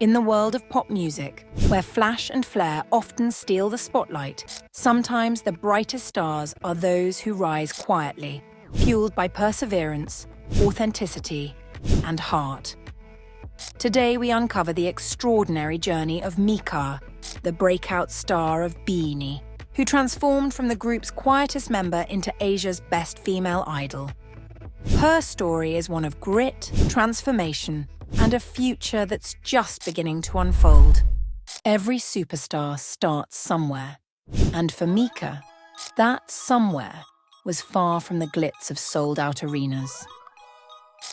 In the world of pop music, where flash and flare often steal the spotlight, sometimes the brightest stars are those who rise quietly, fueled by perseverance, authenticity, and heart. Today we uncover the extraordinary journey of Mikha, the breakout star of BINI, who transformed from the group's quietest member into Asia's best female idol. Her story is one of grit, transformation, and a future that's just beginning to unfold. Every superstar starts somewhere, and for Mikha, that somewhere was far from the glitz of sold-out arenas.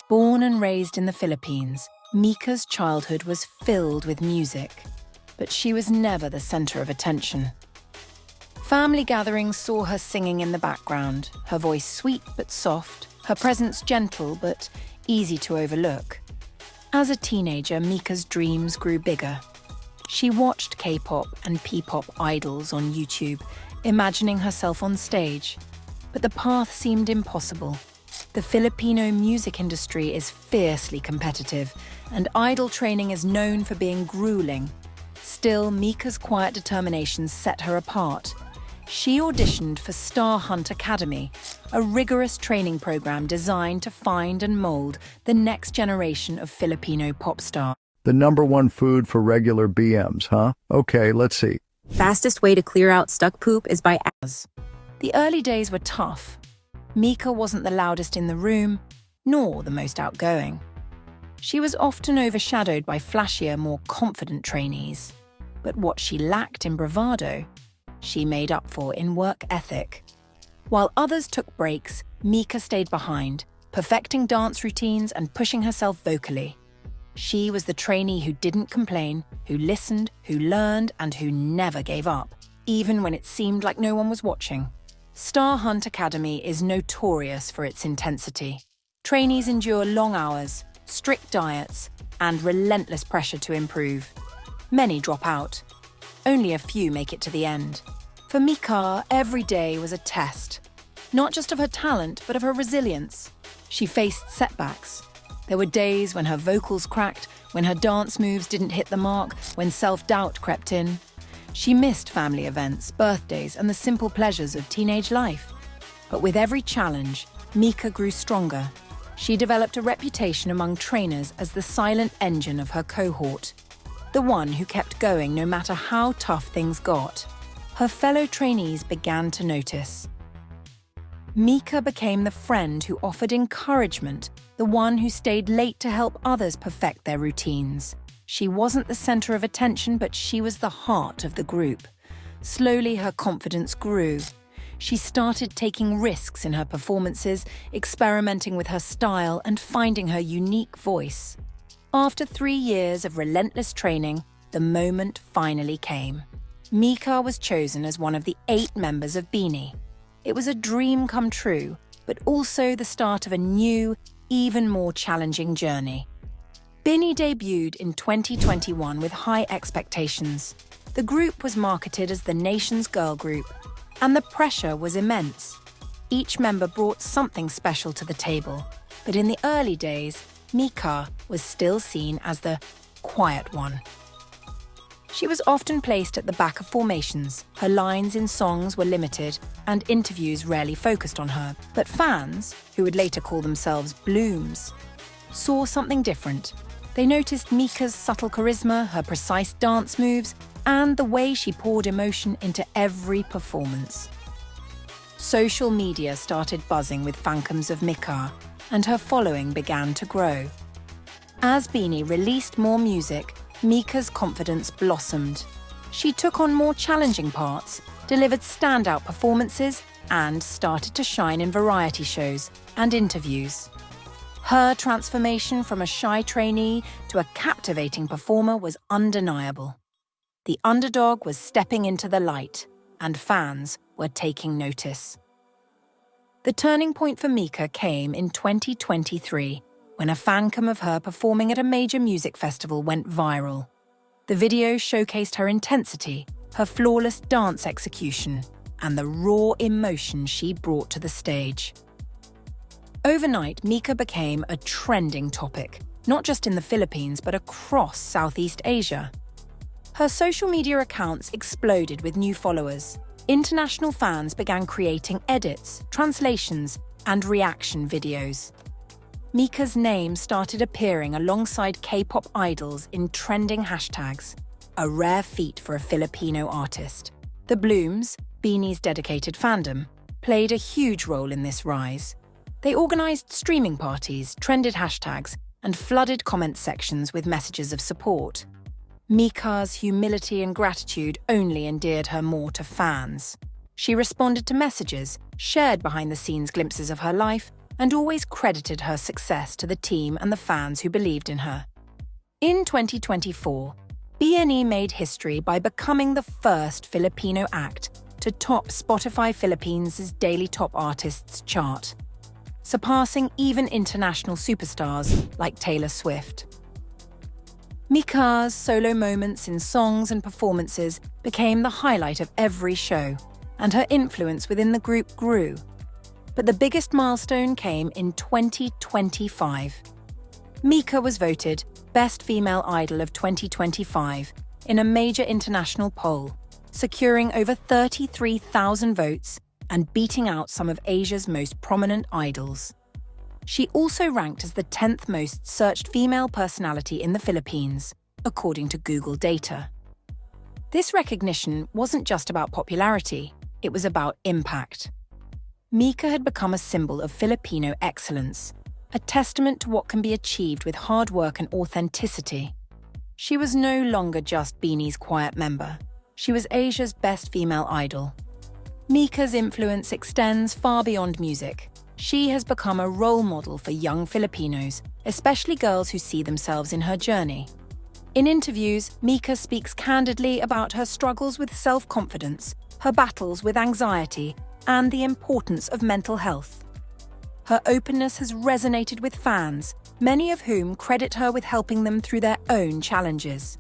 Born and raised in the Philippines, Mikha's childhood was filled with music, but she was never the center of attention. Family gatherings saw her singing in the background, her voice sweet but soft, her presence gentle but easy to overlook. As a teenager, Mikha's dreams grew bigger. She watched K-pop and P-pop idols on YouTube, imagining herself on stage. But the path seemed impossible. The Filipino music industry is fiercely competitive, and idol training is known for being grueling. Still, Mikha's quiet determination set her apart. She auditioned for Star Hunt Academy, a rigorous training program designed to find and mold the next generation of Filipino pop stars. The number one food for regular BMs, huh? Okay, let's see. Fastest way to clear out stuck poop is by The early days were tough. Mikha wasn't the loudest in the room, nor the most outgoing. She was often overshadowed by flashier, more confident trainees. But what she lacked in bravado, she made up for in work ethic. While others took breaks, Mikha stayed behind, perfecting dance routines and pushing herself vocally. She was the trainee who didn't complain, who listened, who learned, and who never gave up, even when it seemed like no one was watching. Star Hunt Academy is notorious for its intensity. Trainees endure long hours, strict diets, and relentless pressure to improve. Many drop out. Only a few make it to the end. For Mikha, every day was a test, not just of her talent, but of her resilience. She faced setbacks. There were days when her vocals cracked, when her dance moves didn't hit the mark, when self-doubt crept in. She missed family events, birthdays, and the simple pleasures of teenage life. But with every challenge, Mikha grew stronger. She developed a reputation among trainers as the silent engine of her cohort, the one who kept going no matter how tough things got. Her fellow trainees began to notice. Mikha became the friend who offered encouragement, the one who stayed late to help others perfect their routines. She wasn't the center of attention, but she was the heart of the group. Slowly, her confidence grew. She started taking risks in her performances, experimenting with her style and finding her unique voice. After 3 years of relentless training, the moment finally came. Mikha was chosen as one of the 8 members of BINI. It was a dream come true, but also the start of a new, even more challenging journey. BINI debuted in 2021 with high expectations. The group was marketed as the nation's girl group, and the pressure was immense. Each member brought something special to the table, but in the early days, Mikha was still seen as the quiet one. She was often placed at the back of formations. Her lines in songs were limited, and interviews rarely focused on her. But fans, who would later call themselves Blooms, saw something different. They noticed Mikha's subtle charisma, her precise dance moves, and the way she poured emotion into every performance. Social media started buzzing with phantoms of Mikha, and her following began to grow. As BINI released more music, Mikha's confidence blossomed. She took on more challenging parts, delivered standout performances, and started to shine in variety shows and interviews. Her transformation from a shy trainee to a captivating performer was undeniable. The underdog was stepping into the light, and fans were taking notice. The turning point for Mikha came in 2023, when a fancam of her performing at a major music festival went viral. The video showcased her intensity, her flawless dance execution, and the raw emotion she brought to the stage. Overnight, Mikha became a trending topic. not just in the Philippines but across Southeast Asia. Her social media accounts exploded with new followers. International fans began creating edits, translations, and reaction videos. Mikha's name started appearing alongside K-pop idols in trending hashtags, a rare feat for a Filipino artist. The Blooms, BINI's dedicated fandom, played a huge role in this rise. They organized streaming parties, trended hashtags, and flooded comment sections with messages of support. Mikha's humility and gratitude only endeared her more to fans. She responded to messages, shared behind-the-scenes glimpses of her life, and always credited her success to the team and the fans who believed in her. In 2024, BINI made history by becoming the first Filipino act to top Spotify Philippines' Daily Top Artists chart, surpassing even international superstars like Taylor Swift. Mikha's solo moments in songs and performances became the highlight of every show, and her influence within the group grew. But the biggest milestone came in 2025. Mikha was voted Best Female Idol of 2025 in a major international poll, securing over 33,000 votes and beating out some of Asia's most prominent idols. She also ranked as the 10th most searched female personality in the Philippines, according to Google data. This recognition wasn't just about popularity, it was about impact. Mikha had become a symbol of Filipino excellence, a testament to what can be achieved with hard work and authenticity. She was no longer just BINI's quiet member. She was Asia's best female idol. Mikha's influence extends far beyond music. She has become a role model for young Filipinos, especially girls who see themselves in her journey. In interviews, Mikha speaks candidly about her struggles with self-confidence, her battles with anxiety, and the importance of mental health. Her openness has resonated with fans, many of whom credit her with helping them through their own challenges.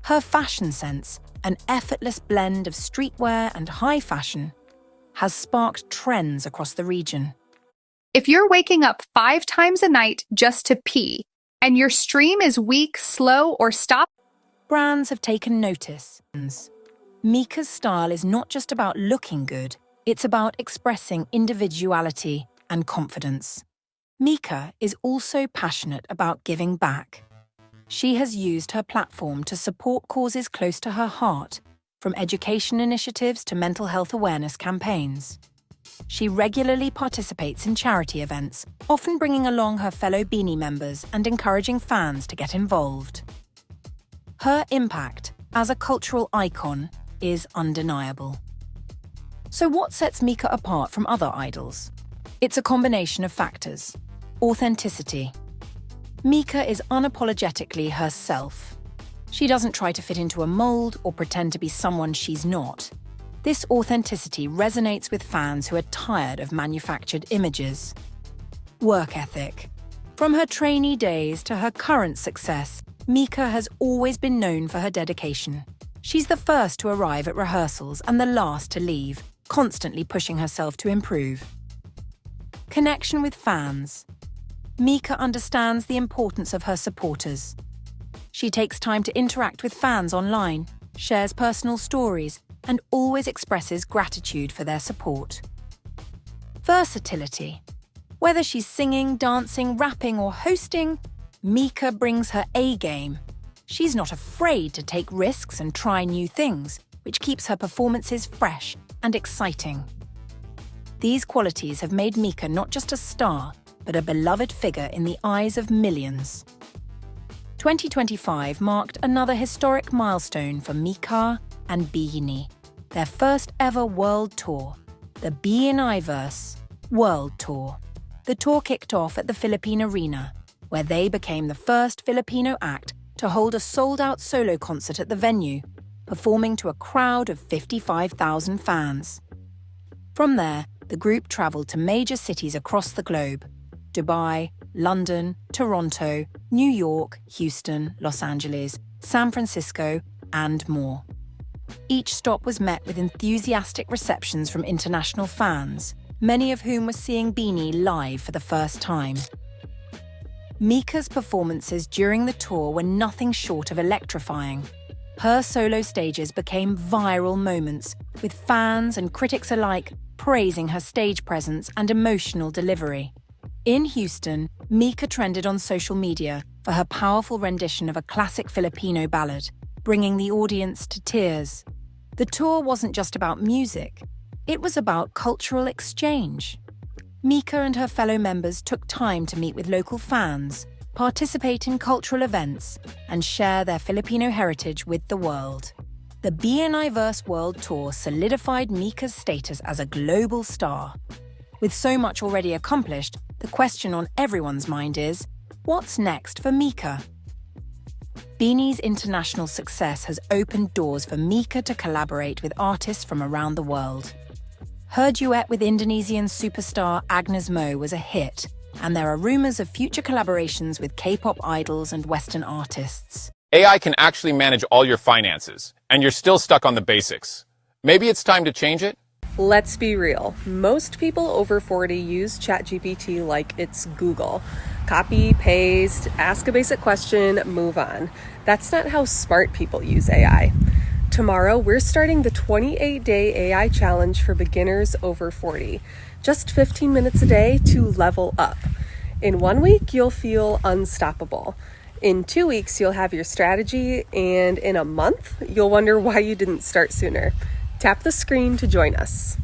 Her fashion sense, an effortless blend of streetwear and high fashion, has sparked trends across the region. If you're waking up 5 times a night just to pee, and your stream is weak, slow, or stop, Brands have taken notice. Mikha's style is not just about looking good, it's about expressing individuality and confidence. Mikha is also passionate about giving back. She has used her platform to support causes close to her heart, from education initiatives to mental health awareness campaigns. She regularly participates in charity events, often bringing along her fellow BINI members and encouraging fans to get involved. Her impact as a cultural icon is undeniable. So what sets Mikha apart from other idols? It's a combination of factors. Authenticity. Mikha is unapologetically herself. She doesn't try to fit into a mold or pretend to be someone she's not. This authenticity resonates with fans who are tired of manufactured images. Work ethic. From her trainee days to her current success, Mikha has always been known for her dedication. She's the first to arrive at rehearsals and the last to leave, constantly pushing herself to improve. Connection with fans. Mikha understands the importance of her supporters. She takes time to interact with fans online, shares personal stories, and always expresses gratitude for their support. Versatility. Whether she's singing, dancing, rapping, or hosting, Mikha brings her A-game. She's not afraid to take risks and try new things, which keeps her performances fresh and exciting. These qualities have made Mikha not just a star, but a beloved figure in the eyes of millions. 2025 marked another historic milestone for Mikha and BINI, their first ever world tour, the BINI-verse World Tour. The tour kicked off at the Philippine Arena, where they became the first Filipino act to hold a sold-out solo concert at the venue, performing to a crowd of 55,000 fans. From there, the group travelled to major cities across the globe: Dubai, London, Toronto, New York, Houston, Los Angeles, San Francisco, and more. Each stop was met with enthusiastic receptions from international fans, many of whom were seeing BINI live for the first time. Mikha's performances during the tour were nothing short of electrifying. Her solo stages became viral moments, with fans and critics alike praising her stage presence and emotional delivery. In Houston, Mikha trended on social media for her powerful rendition of a classic Filipino ballad, bringing the audience to tears. The tour wasn't just about music, it was about cultural exchange. Mikha and her fellow members took time to meet with local fans, participate in cultural events, and share their Filipino heritage with the world. The BINI Verse World Tour solidified Mikha's status as a global star. With so much already accomplished, the question on everyone's mind is, what's next for Mikha? BINI's international success has opened doors for Mikha to collaborate with artists from around the world. Her duet with Indonesian superstar Agnes Mo was a hit, and there are rumors of future collaborations with K-pop idols and Western artists. AI can actually manage all your finances, and you're still stuck on the basics. Maybe it's time to change it? Let's be real. Most people over 40 use ChatGPT like it's Google. Copy, paste, ask a basic question, move on. That's not how smart people use AI. Tomorrow, we're starting the 28-day AI challenge for beginners over 40. Just 15 minutes a day to level up. In 1 week, you'll feel unstoppable. In 2 weeks, you'll have your strategy, and in a month, you'll wonder why you didn't start sooner. Tap the screen to join us.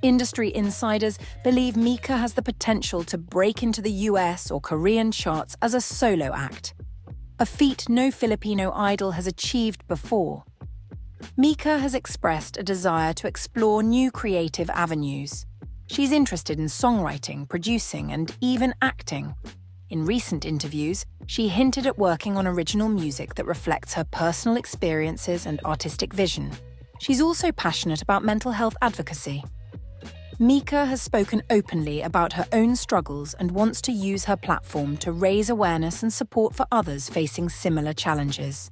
Industry insiders believe Mikha has the potential to break into the US or Korean charts as a solo act, a feat no Filipino idol has achieved before. Mikha has expressed a desire to explore new creative avenues. She's interested in songwriting, producing, and even acting. In recent interviews, she hinted at working on original music that reflects her personal experiences and artistic vision. She's also passionate about mental health advocacy. Mikha has spoken openly about her own struggles and wants to use her platform to raise awareness and support for others facing similar challenges.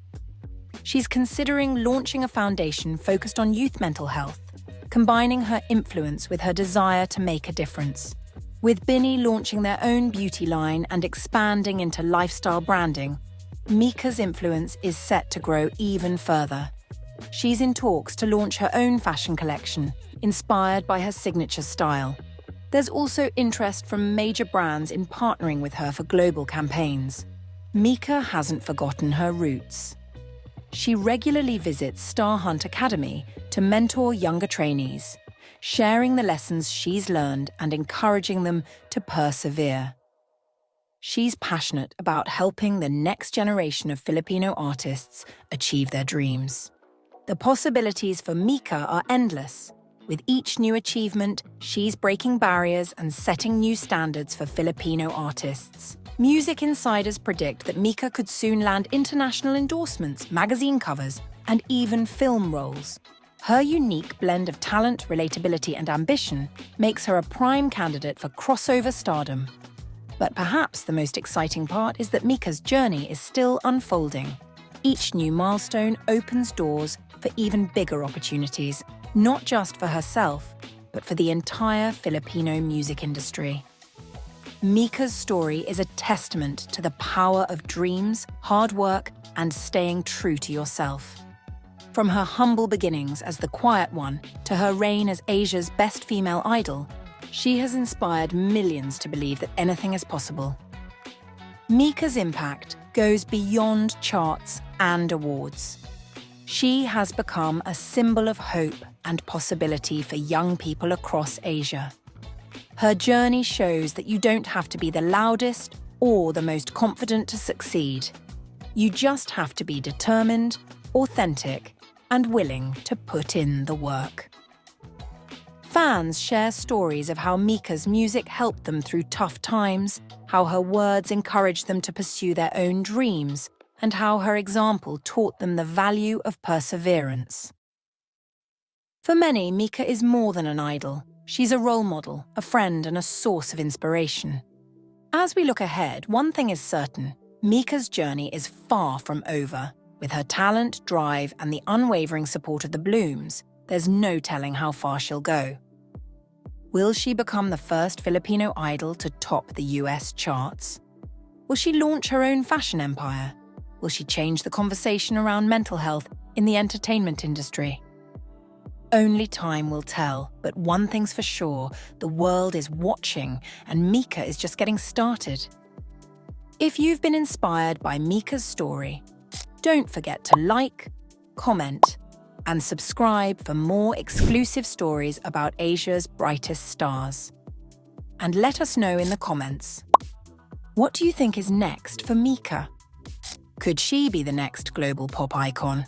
She's considering launching a foundation focused on youth mental health, combining her influence with her desire to make a difference. With BINI launching their own beauty line and expanding into lifestyle branding, Mikha's influence is set to grow even further. She's in talks to launch her own fashion collection, inspired by her signature style. There's also interest from major brands in partnering with her for global campaigns. Mikha hasn't forgotten her roots. She regularly visits Star Hunt Academy to mentor younger trainees, sharing the lessons she's learned and encouraging them to persevere. She's passionate about helping the next generation of Filipino artists achieve their dreams. The possibilities for Mikha are endless. With each new achievement, she's breaking barriers and setting new standards for Filipino artists. Music insiders predict that Mikha could soon land international endorsements, magazine covers, and even film roles. Her unique blend of talent, relatability, and ambition makes her a prime candidate for crossover stardom. But perhaps the most exciting part is that Mikha's journey is still unfolding. Each new milestone opens doors for even bigger opportunities, not just for herself, but for the entire Filipino music industry. Mikha's story is a testament to the power of dreams, hard work, and staying true to yourself. From her humble beginnings as the quiet one to her reign as Asia's best female idol, she has inspired millions to believe that anything is possible. Mikha's impact goes beyond charts and awards. She has become a symbol of hope and possibility for young people across Asia. Her journey shows that you don't have to be the loudest or the most confident to succeed. You just have to be determined, authentic, and willing to put in the work. Fans share stories of how Mikha's music helped them through tough times, how her words encouraged them to pursue their own dreams, and how her example taught them the value of perseverance. For many, Mikha is more than an idol. She's a role model, a friend, and a source of inspiration. As we look ahead, one thing is certain: Mikha's journey is far from over. With her talent, drive, and the unwavering support of the Blooms, there's no telling how far she'll go. Will she become the first Filipino idol to top the US charts? Will she launch her own fashion empire? Will she change the conversation around mental health in the entertainment industry? Only time will tell, but one thing's for sure, the world is watching and Mikha is just getting started. If you've been inspired by Mikha's story, don't forget to like, comment, and subscribe for more exclusive stories about Asia's brightest stars. And let us know in the comments, what do you think is next for Mikha? Could she be the next global pop icon?